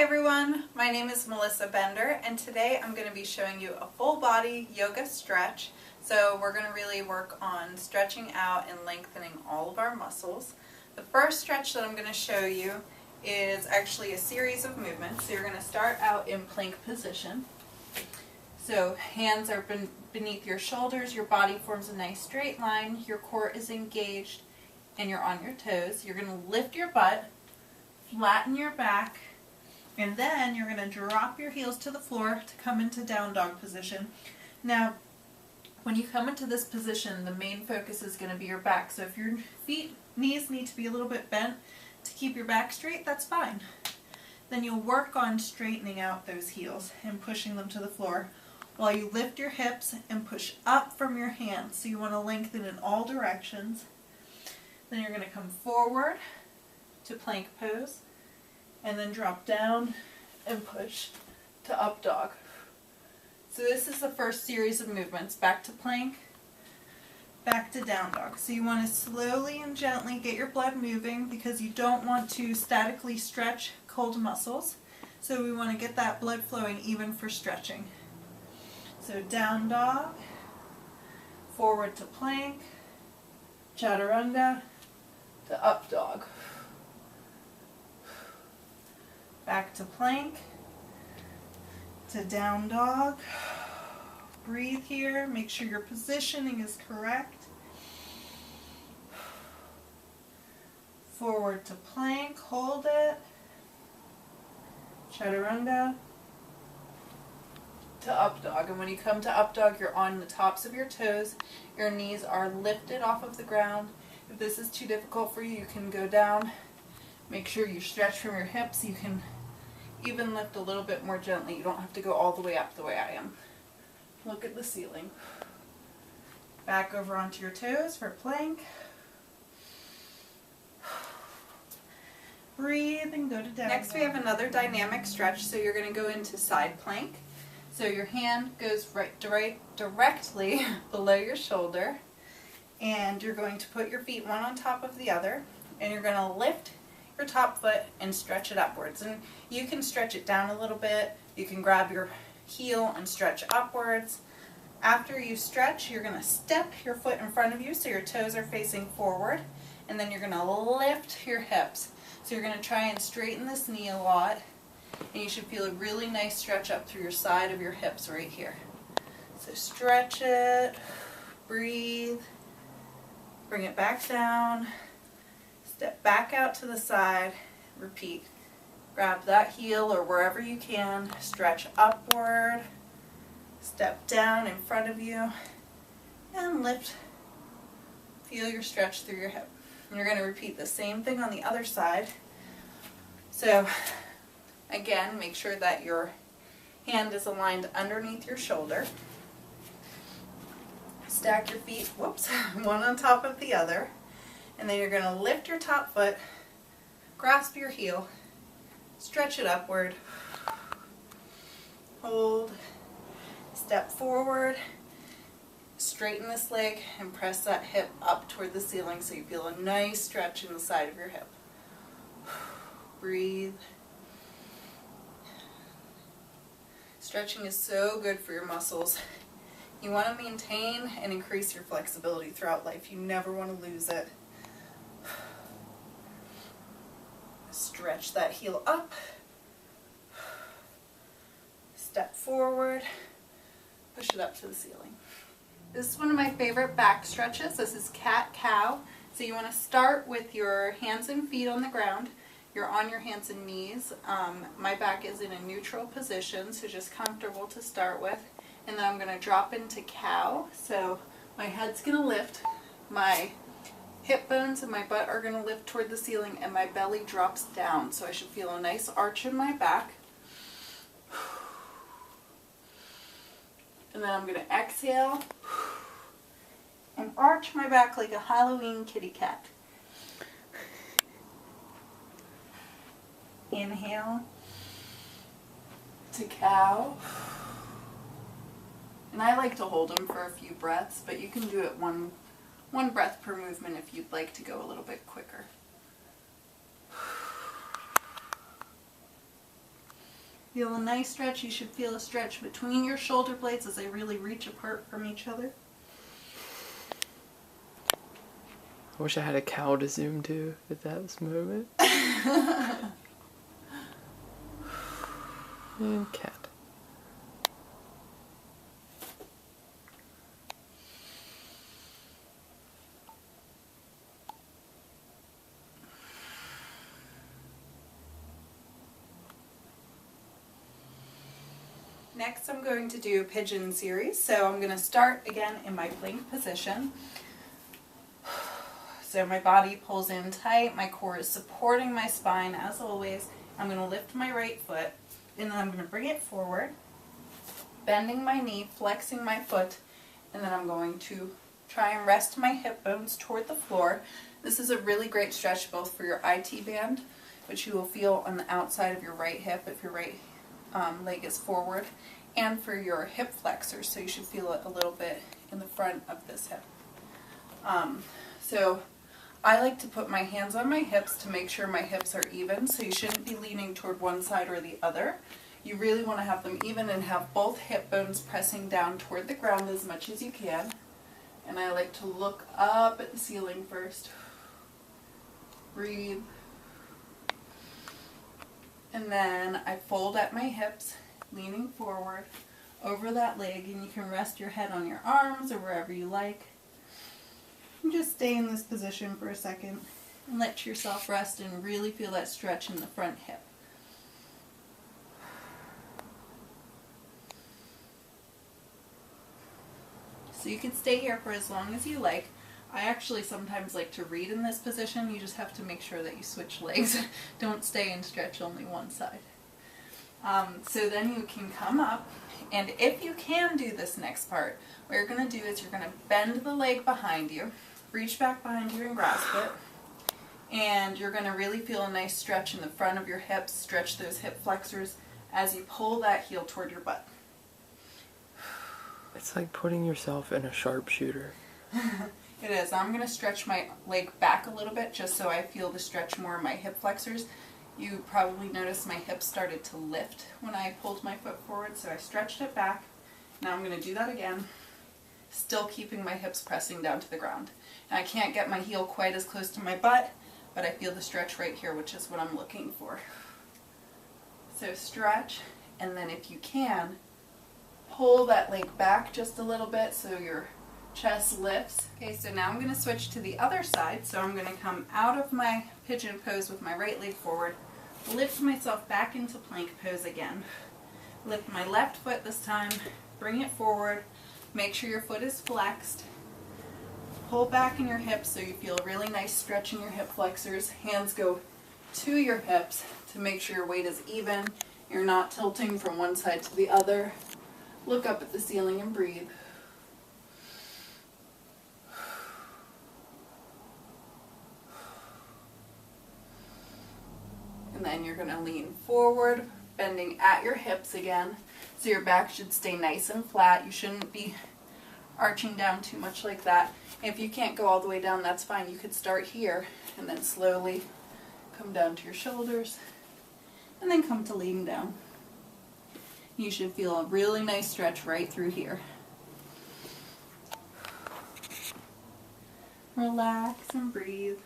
Hi everyone, my name is Melissa Bender and today I'm going to be showing you a full body yoga stretch. So we're going to really work on stretching out and lengthening all of our muscles. The first stretch that I'm going to show you is actually a series of movements. So you're going to start out in plank position. So hands are beneath your shoulders, your body forms a nice straight line, your core is engaged and you're on your toes. You're going to lift your butt, flatten your back, and then you're going to drop your heels to the floor to come into down dog position. Now, when you come into this position, the main focus is going to be your back. So if your knees need to be a little bit bent to keep your back straight, that's fine. Then you'll work on straightening out those heels and pushing them to the floor while you lift your hips and push up from your hands. So you want to lengthen in all directions. Then you're going to come forward to plank pose, and then drop down and push to up dog. So this is the first series of movements. Back to plank, back to down dog. So you want to slowly and gently get your blood moving because you don't want to statically stretch cold muscles. So we want to get that blood flowing even for stretching. So down dog, forward to plank, chaturanga to up dog. Back to plank, to down dog. Breathe here, make sure your positioning is correct. Forward to plank, hold it. Chaturanga to up dog. And when you come to up dog, you're on the tops of your toes. Your knees are lifted off of the ground. If this is too difficult for you, you can go down. Make sure you stretch from your hips. You can even lift a little bit more gently. You don't have to go all the way up the way I am. Look at the ceiling. Back over onto your toes for plank. Breathe and go to down. Next we have another dynamic stretch. So you're going to go into side plank. So your hand goes directly below your shoulder. And you're going to put your feet one on top of the other. And you're going to lift your top foot and stretch it upwards. And you can stretch it down a little bit. You can grab your heel and stretch upwards. After you stretch, you're going to step your foot in front of you so your toes are facing forward. And then you're going to lift your hips. So you're going to try and straighten this knee a lot. And you should feel a really nice stretch up through your side of your hips right here. So stretch it, breathe, bring it back down. Step back out to the side, repeat. Grab that heel or wherever you can, stretch upward, step down in front of you, and lift. Feel your stretch through your hip. And you're going to repeat the same thing on the other side. So again, make sure that your hand is aligned underneath your shoulder. Stack your feet, one on top of the other. And then you're going to lift your top foot, grasp your heel, stretch it upward, hold, step forward, straighten this leg, and press that hip up toward the ceiling so you feel a nice stretch in the side of your hip. Breathe. Stretching is so good for your muscles. You want to maintain and increase your flexibility throughout life. You never want to lose it. Stretch that heel up, step forward, push it up to the ceiling. This is one of my favorite back stretches. This is cat-cow. So you want to start with your hands and feet on the ground. You're on your hands and knees. My back is in a neutral position, so just comfortable to start with. And then I'm going to drop into cow. So my head's going to lift, my hip bones and my butt are going to lift toward the ceiling, and my belly drops down. So I should feel a nice arch in my back. And then I'm going to exhale and arch my back like a Halloween kitty cat. Inhale to cow. And I like to hold them for a few breaths, but you can do it one breath per movement if you'd like to go a little bit quicker. Feel a nice stretch. You should feel a stretch between your shoulder blades as they really reach apart from each other. I wish I had a cow to zoom to at that moment. And cat. Next I'm going to do a pigeon series. So I'm going to start again in my plank position. So my body pulls in tight, my core is supporting my spine as always. I'm going to lift my right foot and then I'm going to bring it forward, bending my knee, flexing my foot, and then I'm going to try and rest my hip bones toward the floor. This is a really great stretch both for your IT band, which you will feel on the outside of your right hip if your right leg is forward, and for your hip flexors, so you should feel it a little bit in the front of this hip. So I like to put my hands on my hips to make sure my hips are even, so you shouldn't be leaning toward one side or the other. You really want to have them even and have both hip bones pressing down toward the ground as much as you can. And I like to look up at the ceiling first. Breathe. And then I fold at my hips, leaning forward over that leg, and you can rest your head on your arms or wherever you like. And just stay in this position for a second and let yourself rest and really feel that stretch in the front hip. So you can stay here for as long as you like. I actually sometimes like to read in this position. You just have to make sure that you switch legs. Don't stay and stretch only one side. So then you can come up, and if you can do this next part, what you're going to do is you're going to bend the leg behind you, reach back behind you and grasp it, and you're going to really feel a nice stretch in the front of your hips, stretch those hip flexors as you pull that heel toward your butt. It's like putting yourself in a sharpshooter. It is. I'm going to stretch my leg back a little bit just so I feel the stretch more in my hip flexors. You probably noticed my hips started to lift when I pulled my foot forward, so I stretched it back. Now I'm going to do that again, still keeping my hips pressing down to the ground. And I can't get my heel quite as close to my butt, but I feel the stretch right here, which is what I'm looking for. So stretch, and then if you can, pull that leg back just a little bit so your chest lifts. Okay, so now I'm going to switch to the other side. So I'm going to come out of my pigeon pose with my right leg forward, lift myself back into plank pose again. Lift my left foot this time, bring it forward, make sure your foot is flexed. Pull back in your hips so you feel a really nice stretch in your hip flexors. Hands go to your hips to make sure your weight is even. You're not tilting from one side to the other. Look up at the ceiling and breathe. And then you're going to lean forward, bending at your hips again. So your back should stay nice and flat. You shouldn't be arching down too much like that. If you can't go all the way down, that's fine. You could start here and then slowly come down to your shoulders and then come to leaning down. You should feel a really nice stretch right through here. Relax and breathe.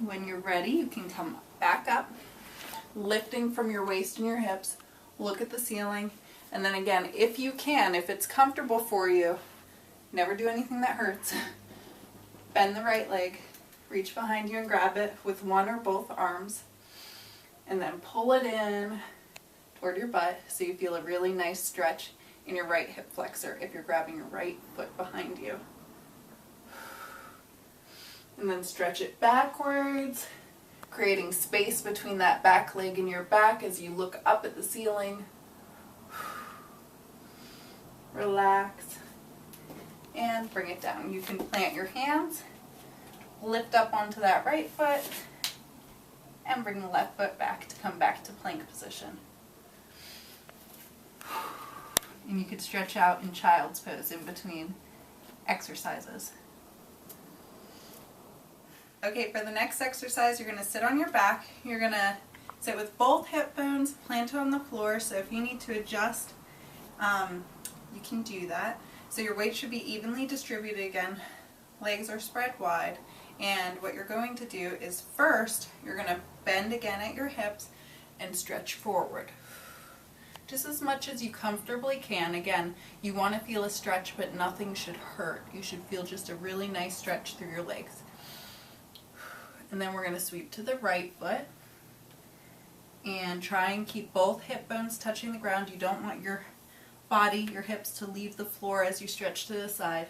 When you're ready, you can come back up, lifting from your waist and your hips. Look at the ceiling. And then again, if you can, if it's comfortable for you, never do anything that hurts. Bend the right leg, reach behind you and grab it with one or both arms. And then pull it in toward your butt so you feel a really nice stretch in your right hip flexor if you're grabbing your right foot behind you. And then stretch it backwards, creating space between that back leg and your back as you look up at the ceiling. Relax and bring it down. You can plant your hands, lift up onto that right foot, and bring the left foot back to come back to plank position. And you could stretch out in child's pose in between exercises. Okay, for the next exercise, you're going to sit on your back. You're going to sit with both hip bones planted on the floor. So if you need to adjust, you can do that. So your weight should be evenly distributed again. Legs are spread wide. And what you're going to do is first, you're going to bend again at your hips and stretch forward. Just as much as you comfortably can. Again, you want to feel a stretch, but nothing should hurt. You should feel just a really nice stretch through your legs. And then we're going to sweep to the right foot and try and keep both hip bones touching the ground. You don't want your body, your hips, to leave the floor as you stretch to the side.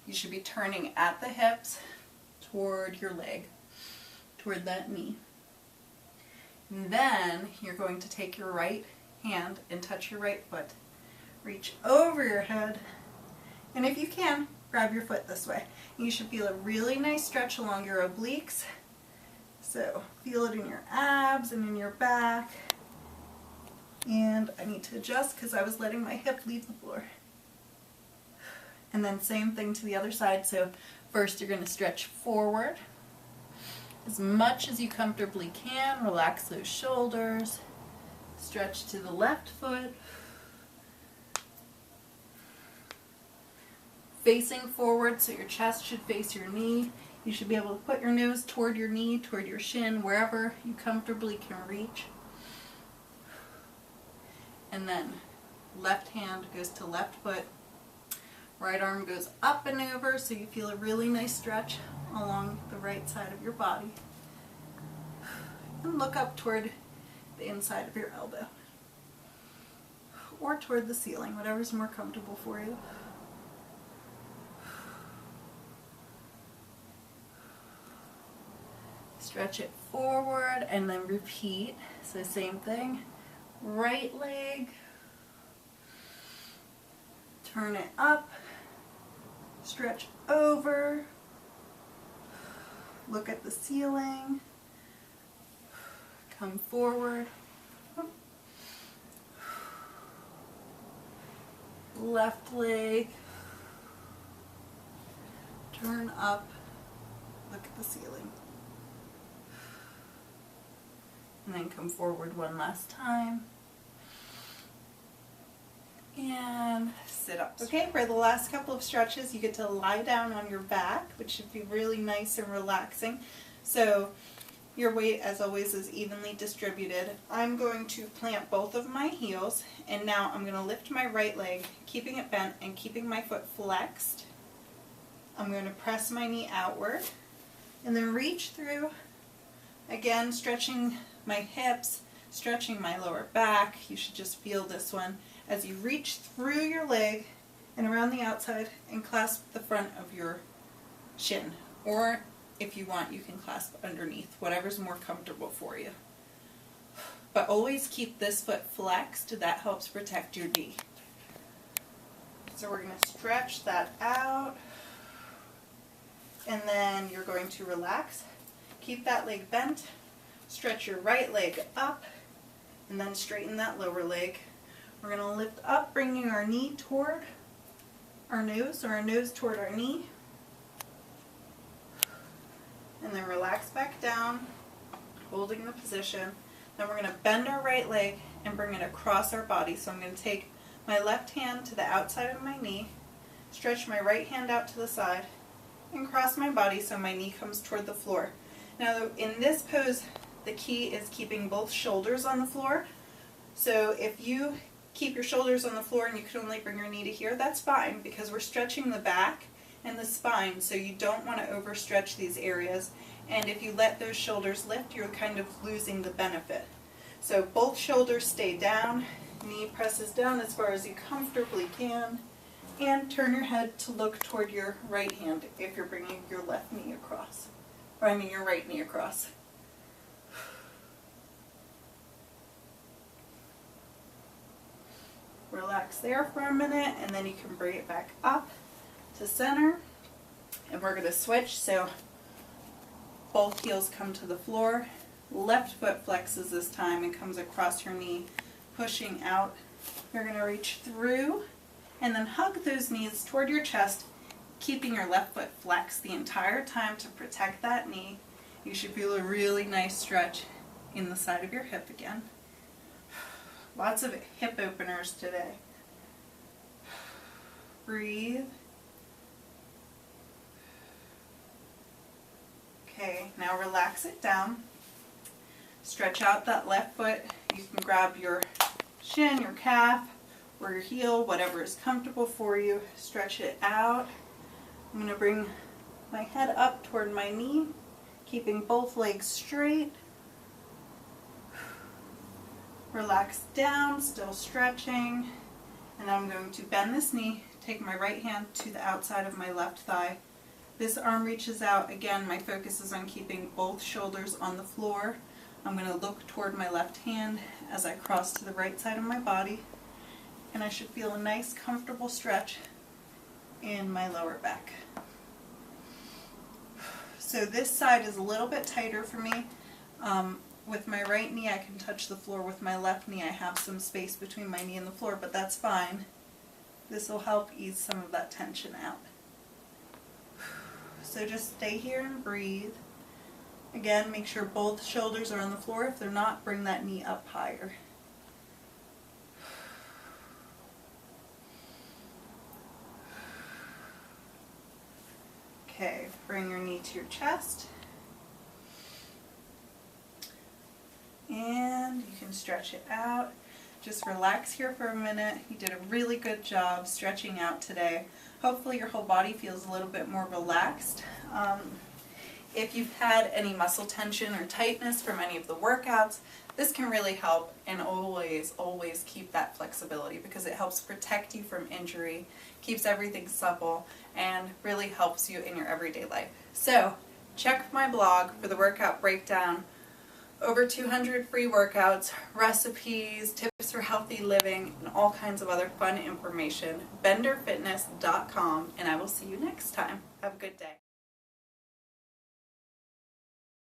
You should be turning at the hips toward your leg, toward that knee. And then you're going to take your right hand and touch your right foot. Reach over your head, and if you can, grab your foot this way. You should feel a really nice stretch along your obliques. So feel it in your abs and in your back. And I need to adjust because I was letting my hip leave the floor. And then same thing to the other side. So first you're going to stretch forward as much as you comfortably can. Relax those shoulders. Stretch to the left foot. Facing forward, so your chest should face your knee. You should be able to put your nose toward your knee, toward your shin, wherever you comfortably can reach. And then left hand goes to left foot. Right arm goes up and over, so you feel a really nice stretch along the right side of your body. And look up toward the inside of your elbow. Or toward the ceiling, whatever's more comfortable for you. Stretch it forward and then repeat. So same thing. Right leg. Turn it up. Stretch over. Look at the ceiling. Come forward. Left leg. Turn up. Look at the ceiling. And then come forward one last time. And sit up. Okay, for the last couple of stretches, you get to lie down on your back, which should be really nice and relaxing. So your weight, as always, is evenly distributed. I'm going to plant both of my heels, and now I'm going to lift my right leg, keeping it bent and keeping my foot flexed. I'm going to press my knee outward, and then reach through, again stretching my hips, stretching my lower back. You should just feel this one as you reach through your leg and around the outside and clasp the front of your shin. Or if you want, you can clasp underneath, whatever's more comfortable for you. But always keep this foot flexed. That helps protect your knee. So we're going to stretch that out. And then you're going to relax. Keep that leg bent. Stretch your right leg up. And then straighten that lower leg. We're going to lift up, bringing our knee toward our nose, or our nose toward our knee. And then relax back down, holding the position. Then we're going to bend our right leg and bring it across our body. So I'm going to take my left hand to the outside of my knee, stretch my right hand out to the side, and cross my body so my knee comes toward the floor. Now in this pose, the key is keeping both shoulders on the floor. So if you keep your shoulders on the floor and you can only bring your knee to here, that's fine, because we're stretching the back and the spine, so you don't want to overstretch these areas. And if you let those shoulders lift, you're kind of losing the benefit. So both shoulders stay down, knee presses down as far as you comfortably can, and turn your head to look toward your right hand if you're bringing your left knee across. Or I mean your right knee across. Relax there for a minute, and then you can bring it back up to center. And we're going to switch, so both heels come to the floor. Left foot flexes this time and comes across your knee, pushing out. You're going to reach through and then hug those knees toward your chest, keeping your left foot flexed the entire time to protect that knee. You should feel a really nice stretch in the side of your hip again. Lots of hip openers today. Breathe. Okay, now relax it down. Stretch out that left foot. You can grab your shin, your calf, or your heel, whatever is comfortable for you. Stretch it out. I'm going to bring my head up toward my knee, keeping both legs straight. Relax down, still stretching. And I'm going to bend this knee, take my right hand to the outside of my left thigh. This arm reaches out. Again, my focus is on keeping both shoulders on the floor. I'm going to look toward my left hand as I cross to the right side of my body. And I should feel a nice, comfortable stretch in my lower back. So this side is a little bit tighter for me. With my right knee, I can touch the floor. With my left knee, I have some space between my knee and the floor, but that's fine. This will help ease some of that tension out. So just stay here and breathe. Again, make sure both shoulders are on the floor. If they're not, bring that knee up higher. Okay, bring your knee to your chest. And you can stretch it out. Just relax here for a minute. You did a really good job stretching out today. Hopefully your whole body feels a little bit more relaxed. If you've had any muscle tension or tightness from any of the workouts, this can really help, and always keep that flexibility because it helps protect you from injury, keeps everything supple, and really helps you in your everyday life. So check my blog for the workout breakdown. Over 200 free workouts, recipes, tips for healthy living, and all kinds of other fun information. BenderFitness.com, and I will see you next time. Have a good day.